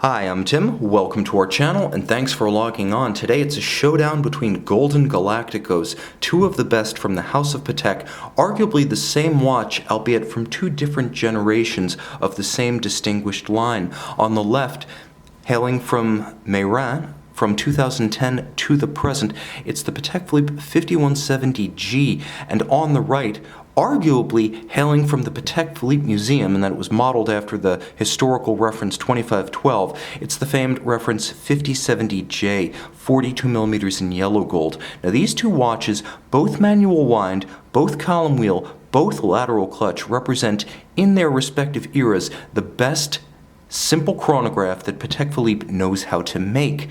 Hi, I'm Tim. Welcome to our channel, and thanks for logging on. Today it's a showdown between Golden Galacticos, two of the best from the House of Patek, arguably the same watch, albeit from two different generations of the same distinguished line. On the left, hailing from Meyrin, from 2010 to the present, it's the Patek Philippe 5170G, and on the right, arguably hailing from the Patek Philippe Museum, and that it was modeled after the historical reference 2512, it's the famed reference 5070J, 42mm in yellow gold. Now these two watches, both manual wind, both column wheel, both lateral clutch, represent in their respective eras the best simple chronograph that Patek Philippe knows how to make.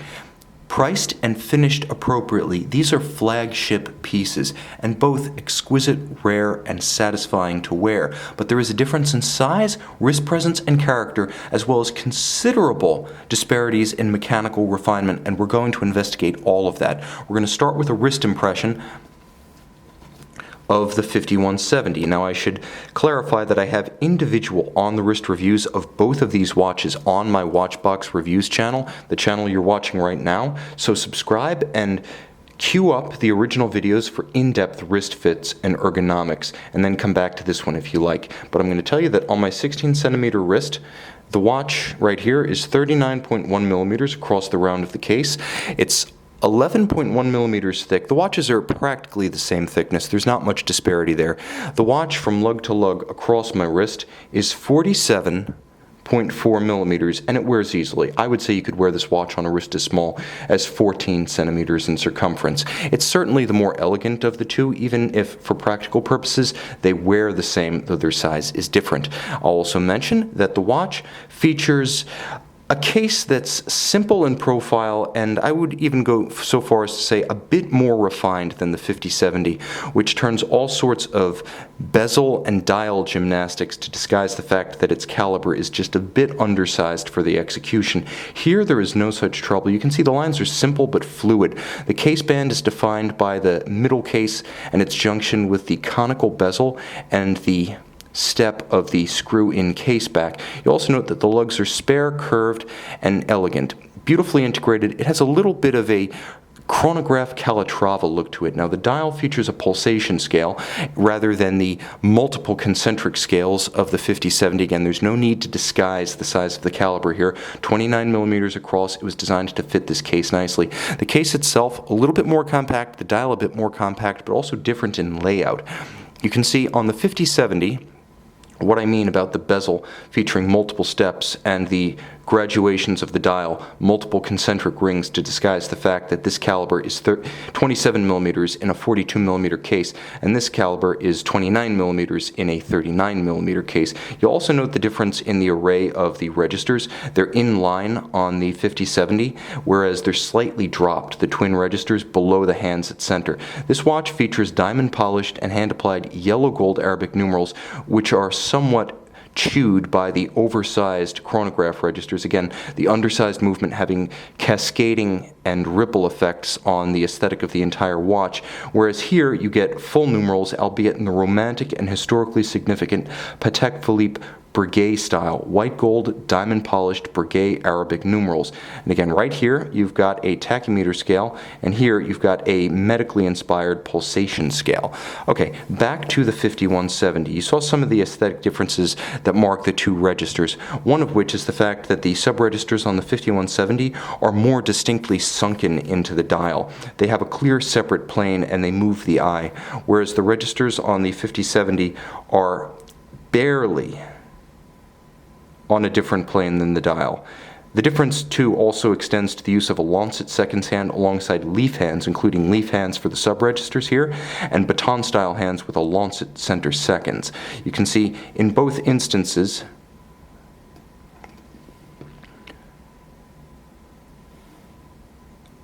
Priced and finished appropriately, these are flagship pieces, and both exquisite, rare, and satisfying to wear. But there is a difference in size, wrist presence, and character, as well as considerable disparities in mechanical refinement, and we're going to investigate all of that. We're going to start with a wrist impression of the 5170. Now I should clarify that I have individual on-the-wrist reviews of both of these watches on my Watchbox Reviews channel, the channel you're watching right now, so subscribe and queue up the original videos for in-depth wrist fits and ergonomics, and then come back to this one if you like. But I'm going to tell you that on my 16cm wrist, the watch right here is 39.1 millimeters across the round of the case. It's 11.1 millimeters thick. The watches are practically the same thickness. There's not much disparity there. The watch from lug to lug across my wrist is 47.4 millimeters, and it wears easily. I would say you could wear this watch on a wrist as small as 14 centimeters in circumference. It's certainly the more elegant of the two, even if for practical purposes they wear the same, though their size is different. I'll also mention that the watch features a case that's simple in profile, and I would even go so far as to say a bit more refined than the 5070, which turns all sorts of bezel and dial gymnastics to disguise the fact that its caliber is just a bit undersized for the execution. Here there is no such trouble. You can see the lines are simple but fluid. The case band is defined by the middle case and its junction with the conical bezel and the step of the screw-in case back. You'll also note that the lugs are spare, curved, and elegant. Beautifully integrated. It has a little bit of a chronograph Calatrava look to it. Now the dial features a pulsation scale rather than the multiple concentric scales of the 5070. Again, there's no need to disguise the size of the caliber here. 29 millimeters across. It was designed to fit this case nicely. The case itself a little bit more compact, the dial a bit more compact, but also different in layout. You can see on the 5070 what I mean about the bezel featuring multiple steps and the graduations of the dial, multiple concentric rings to disguise the fact that this caliber is 27 millimeters in a 42 millimeter case, and this caliber is 29 millimeters in a 39 millimeter case. You'll also note the difference in the array of the registers. They're in line on the 5070, whereas they're slightly dropped, the twin registers, below the hands at center. This watch features diamond polished and hand applied yellow gold Arabic numerals, which are somewhat chewed by the oversized chronograph registers. Again, the undersized movement having cascading and ripple effects on the aesthetic of the entire watch, whereas here you get full numerals, albeit in the romantic and historically significant Patek Philippe Breguet style, white gold, diamond polished Breguet Arabic numerals. And again, right here you've got a tachymeter scale, and here you've got a medically inspired pulsation scale. Okay, back to the 5170. You saw some of the aesthetic differences that mark the two registers, one of which is the fact that the sub-registers on the 5170 are more distinctly sunken into the dial. They have a clear separate plane and they move the eye, whereas the registers on the 5070 are barely on a different plane than the dial. The difference, too, also extends to the use of a lancet seconds hand alongside leaf hands, including leaf hands for the sub-registers here, and baton-style hands with a lancet center seconds. You can see in both instances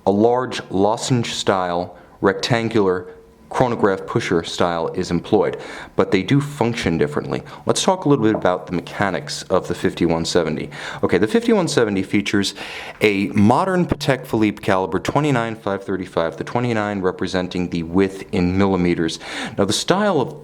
a large lozenge-style rectangular chronograph pusher style is employed, but they do function differently. Let's talk a little bit about the mechanics of the 5170. Okay, the 5170 features a modern Patek Philippe caliber 29-535, the 29 representing the width in millimeters. Now the style of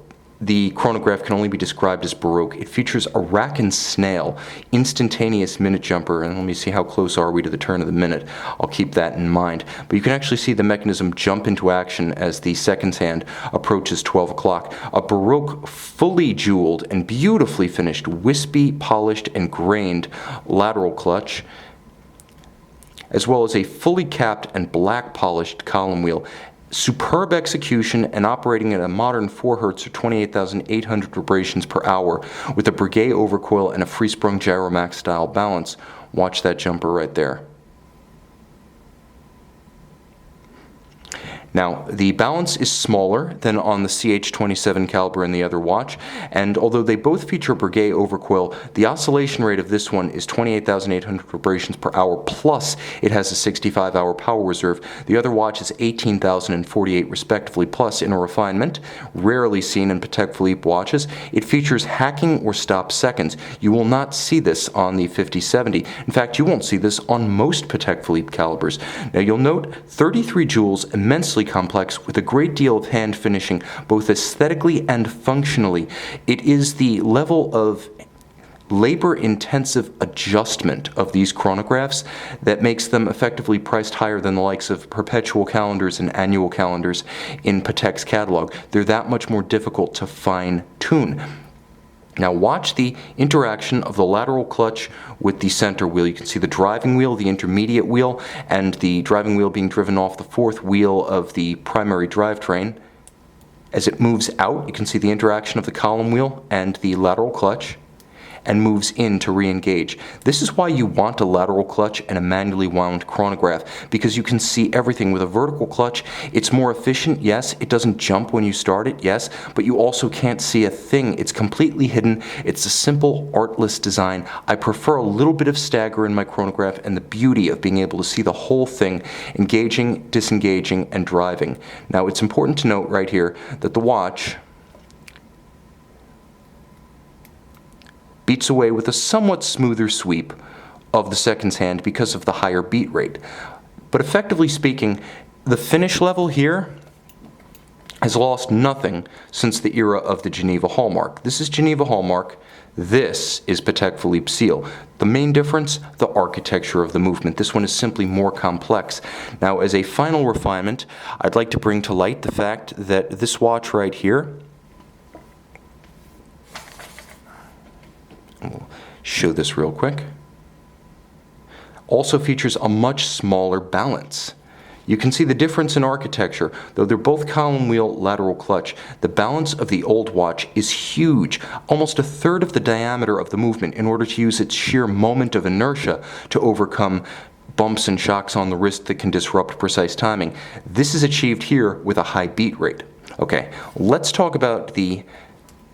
the chronograph can only be described as Baroque. It features a rack and snail, instantaneous minute jumper, and let me see how close are we to the turn of the minute. I'll keep that in mind. But you can actually see the mechanism jump into action as the seconds hand approaches 12 o'clock. A Baroque, fully jeweled and beautifully finished, wispy, polished, and grained lateral clutch, as well as a fully capped and black polished column wheel. Superb execution and operating at a modern 4 Hz or 28,800 vibrations per hour with a Breguet overcoil and a free-sprung Gyromax style balance. Watch that jumper right there. Now, the balance is smaller than on the CH27 caliber in the other watch, and although they both feature Breguet overcoil, the oscillation rate of this one is 28,800 vibrations per hour, plus it has a 65-hour power reserve. The other watch is 18,048 respectively, plus in a refinement rarely seen in Patek Philippe watches, it features hacking or stop seconds. You will not see this on the 5070. In fact, you won't see this on most Patek Philippe calibers. Now, you'll note 33 jewels, immensely complex with a great deal of hand finishing, both aesthetically and functionally. It is the level of labor-intensive adjustment of these chronographs that makes them effectively priced higher than the likes of perpetual calendars and annual calendars in Patek's catalog. They're that much more difficult to fine-tune. Now watch the interaction of the lateral clutch with the center wheel. You can see the driving wheel, the intermediate wheel, and the driving wheel being driven off the fourth wheel of the primary drivetrain. As it moves out, you can see the interaction of the column wheel and the lateral clutch, and moves in to re-engage. This is why you want a lateral clutch and a manually wound chronograph, because you can see everything. With a vertical clutch, it's more efficient, yes, it doesn't jump when you start it, yes, but you also can't see a thing. It's completely hidden. It's a simple, artless design. I prefer a little bit of stagger in my chronograph and the beauty of being able to see the whole thing, engaging, disengaging, and driving. Now, it's important to note right here that the watch beats away with a somewhat smoother sweep of the seconds hand because of the higher beat rate. But effectively speaking, the finish level here has lost nothing since the era of the Geneva hallmark. This is Geneva hallmark. This is Patek Philippe seal. The main difference, the architecture of the movement. This one is simply more complex. Now, as a final refinement, I'd like to bring to light the fact that this watch right here, we'll show this real quick, also features a much smaller balance. You can see the difference in architecture. Though they're both column wheel lateral clutch, the balance of the old watch is huge, almost a third of the diameter of the movement, in order to use its sheer moment of inertia to overcome bumps and shocks on the wrist that can disrupt precise timing. This is achieved here with a high beat rate. Okay, let's talk about the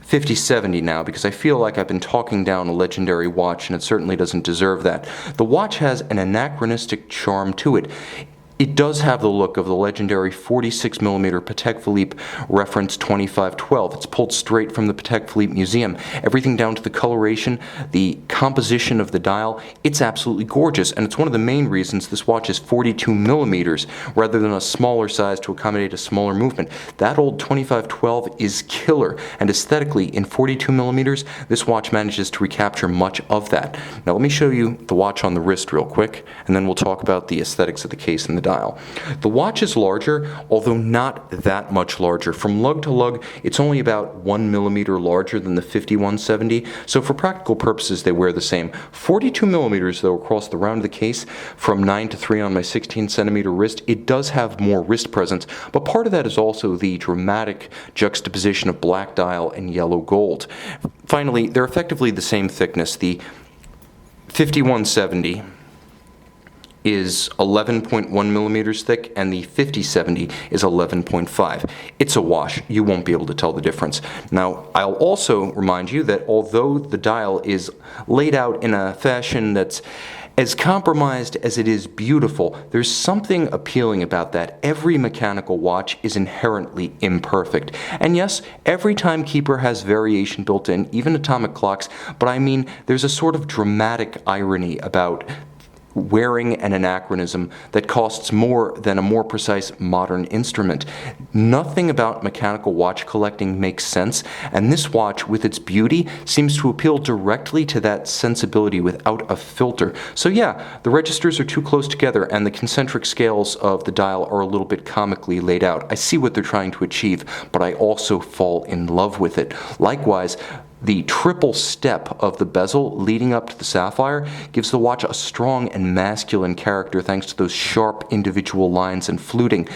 5070 now, because I feel like I've been talking down a legendary watch and it certainly doesn't deserve that. The watch has an anachronistic charm to it. It does have the look of the legendary 46mm Patek Philippe reference 2512. It's pulled straight from the Patek Philippe Museum. Everything down to the coloration, the composition of the dial, it's absolutely gorgeous, and it's one of the main reasons this watch is 42mm rather than a smaller size to accommodate a smaller movement. That old 2512 is killer, and aesthetically, in 42mm, this watch manages to recapture much of that. Now let me show you the watch on the wrist real quick, and then we'll talk about the aesthetics of the case and the dial. The watch is larger, although not that much larger. From lug to lug, it's only about 1mm larger than the 5170, so for practical purposes they wear the same. 42mm though across the round of the case, from 9 to 3 on my 16cm wrist, it does have more wrist presence, but part of that is also the dramatic juxtaposition of black dial and yellow gold. Finally, they're effectively the same thickness. The 5170 is 11.1mm thick, and the 5070 is 11.5. It's a wash. You won't be able to tell the difference. Now, I'll also remind you that although the dial is laid out in a fashion that's as compromised as it is beautiful, there's something appealing about that. Every mechanical watch is inherently imperfect. And yes, every timekeeper has variation built in, even atomic clocks, but I mean, there's a sort of dramatic irony about wearing an anachronism that costs more than a more precise modern instrument. Nothing about mechanical watch collecting makes sense, and this watch, with its beauty, seems to appeal directly to that sensibility without a filter. So yeah, the registers are too close together, and the concentric scales of the dial are a little bit comically laid out. I see what they're trying to achieve, but I also fall in love with it. Likewise, the triple step of the bezel leading up to the sapphire gives the watch a strong and masculine character thanks to those sharp individual lines and fluting.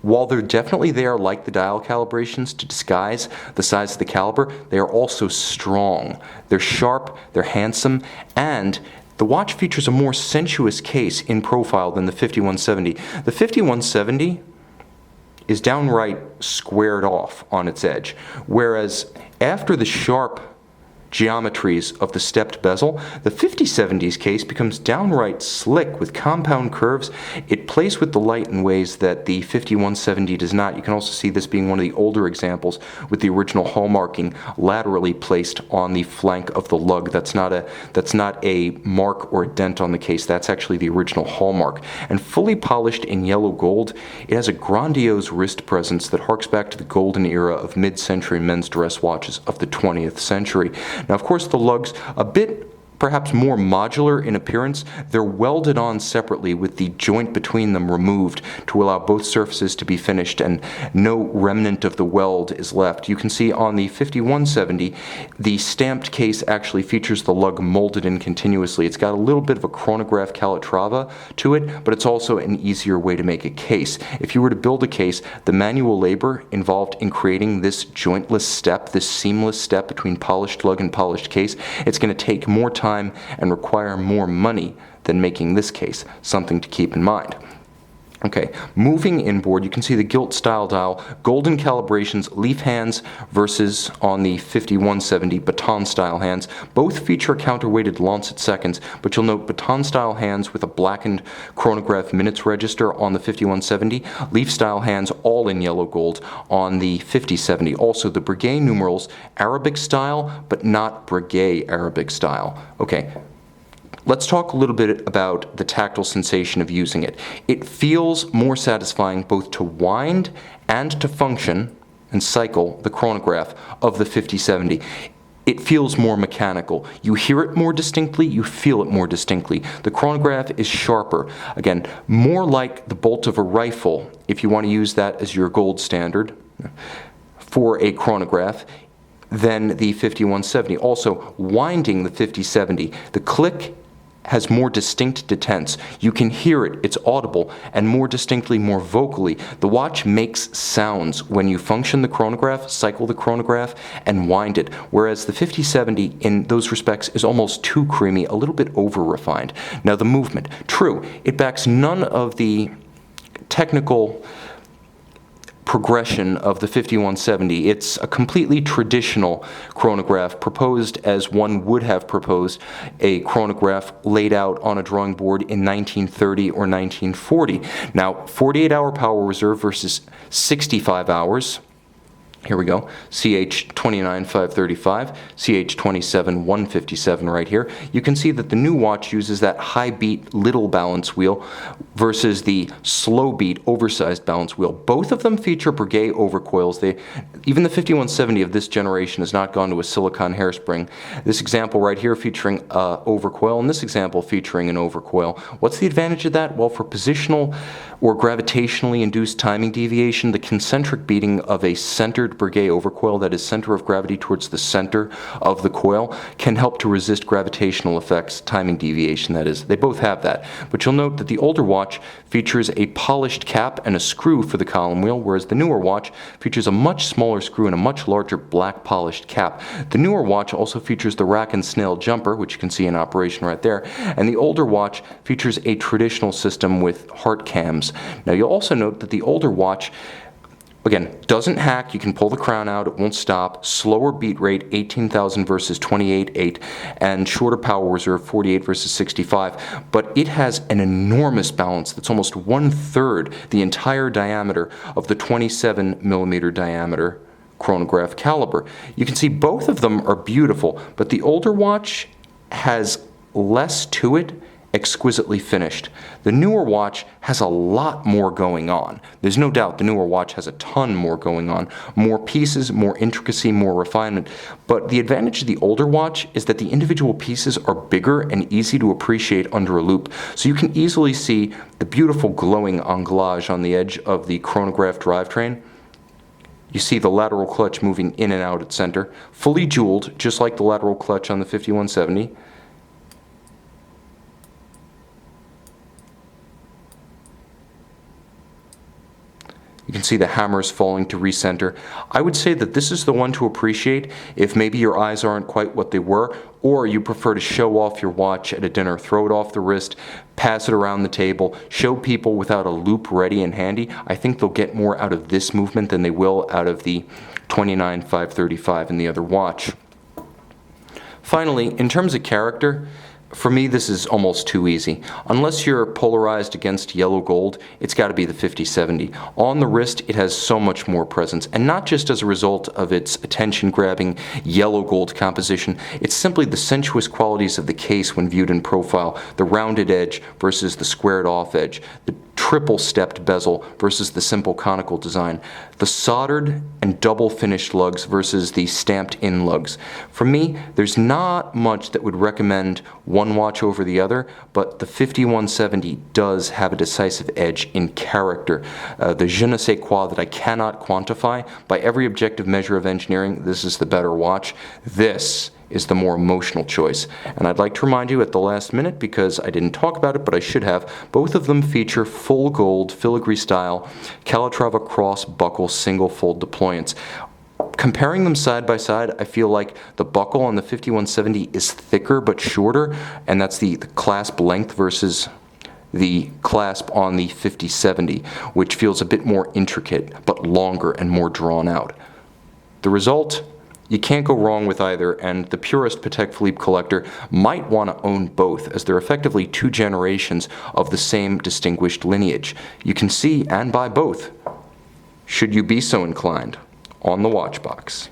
While they're definitely there, like the dial calibrations, to disguise the size of the caliber, they are also strong. They're sharp, they're handsome, and the watch features a more sensuous case in profile than the 5170. The 5170 is downright squared off on its edge, whereas after the sharp geometries of the stepped bezel, the 5070's case becomes downright slick with compound curves. It plays with the light in ways that the 5170 does not. You can also see this being one of the older examples with the original hallmarking laterally placed on the flank of the lug. That's not a mark or a dent on the case. That's actually the original hallmark. And fully polished in yellow gold, it has a grandiose wrist presence that harks back to the golden era of mid-century men's dress watches of the 20th century. Now, of course, the lugs, a bit perhaps more modular in appearance, they're welded on separately with the joint between them removed to allow both surfaces to be finished and no remnant of the weld is left. You can see on the 5170, the stamped case actually features the lug molded in continuously. It's got a little bit of a chronograph calatrava to it, but it's also an easier way to make a case. If you were to build a case, the manual labor involved in creating this jointless step, this seamless step between polished lug and polished case, it's going to take more time and require more money than making this case, something to keep in mind. Okay, moving inboard, you can see the gilt style dial, golden calibrations, leaf hands versus on the 5170 baton style hands. Both feature counterweighted lancet seconds, but you'll note baton style hands with a blackened chronograph minutes register on the 5170, leaf style hands all in yellow gold on the 5070. Also the Breguet numerals, Arabic style, but not Breguet Arabic style. Okay. Let's talk a little bit about the tactile sensation of using it. It feels more satisfying both to wind and to function and cycle the chronograph of the 5070. It feels more mechanical. You hear it more distinctly, you feel it more distinctly. The chronograph is sharper. Again, more like the bolt of a rifle, if you want to use that as your gold standard for a chronograph, than the 5170. Also, winding the 5070, the click has more distinct detents. You can hear it, it's audible, and more distinctly, more vocally. The watch makes sounds when you function the chronograph, cycle the chronograph, and wind it, whereas the 5070 in those respects is almost too creamy, a little bit over-refined. Now the movement, true, it backs none of the technical progression of the 5170. It's a completely traditional chronograph, proposed as one would have proposed a chronograph laid out on a drawing board in 1930 or 1940. Now, 48-hour power reserve versus 65 hours. Here we go, CH29535, CH27157 right here. You can see that the new watch uses that high beat little balance wheel versus the slow beat oversized balance wheel. Both of them feature Breguet overcoils. Even the 5170 of this generation has not gone to a silicon hairspring. This example right here featuring overcoil, and this example featuring an overcoil. What's the advantage of that? Well, for positional or gravitationally induced timing deviation, the concentric beating of a centered Breguet overcoil, that is center of gravity towards the center of the coil, can help to resist gravitational effects, timing deviation that is. They both have that. But you'll note that the older watch features a polished cap and a screw for the column wheel, whereas the newer watch features a much smaller screw and a much larger black polished cap. The newer watch also features the rack and snail jumper, which you can see in operation right there, and the older watch features a traditional system with heart cams. Now you'll also note that the older watch, again, doesn't hack. You can pull the crown out, it won't stop. Slower beat rate, 18,000 versus 28.8, and shorter power reserve, 48 versus 65. But it has an enormous balance that's almost 1/3 the entire diameter of the 27mm diameter chronograph caliber. You can see both of them are beautiful, but the older watch has less to it exquisitely finished. The newer watch has a lot more going on. There's no doubt the newer watch has a ton more going on. More pieces, more intricacy, more refinement. But the advantage of the older watch is that the individual pieces are bigger and easy to appreciate under a loupe. So you can easily see the beautiful glowing anglage on the edge of the chronograph drivetrain. You see the lateral clutch moving in and out at center, fully jeweled, just like the lateral clutch on the 5170. You can see the hammers falling to recenter. I would say that this is the one to appreciate if maybe your eyes aren't quite what they were, or you prefer to show off your watch at a dinner, throw it off the wrist, pass it around the table, show people without a loop ready and handy. I think they'll get more out of this movement than they will out of the 29-535 in the other watch. Finally, in terms of character, for me, this is almost too easy. Unless you're polarized against yellow gold, it's got to be the 5070. On the wrist, it has so much more presence, and not just as a result of its attention-grabbing yellow gold composition. It's simply the sensuous qualities of the case when viewed in profile, the rounded edge versus the squared-off edge, the triple-stepped bezel versus the simple conical design, the soldered and double-finished lugs versus the stamped-in lugs. For me, there's not much that would recommend one watch over the other, but the 5170 does have a decisive edge in character. The je ne sais quoi that I cannot quantify. By every objective measure of engineering, this is the better watch. This is the more emotional choice. And I'd like to remind you at the last minute, because I didn't talk about it, but I should have, both of them feature full gold, filigree style, Calatrava cross buckle single fold deployants. Comparing them side by side, I feel like the buckle on the 5170 is thicker but shorter, and that's the clasp length versus the clasp on the 5070, which feels a bit more intricate but longer and more drawn out. The result? You can't go wrong with either, and the purist Patek Philippe collector might want to own both, as they're effectively two generations of the same distinguished lineage. You can see and buy both, should you be so inclined, on the watch box.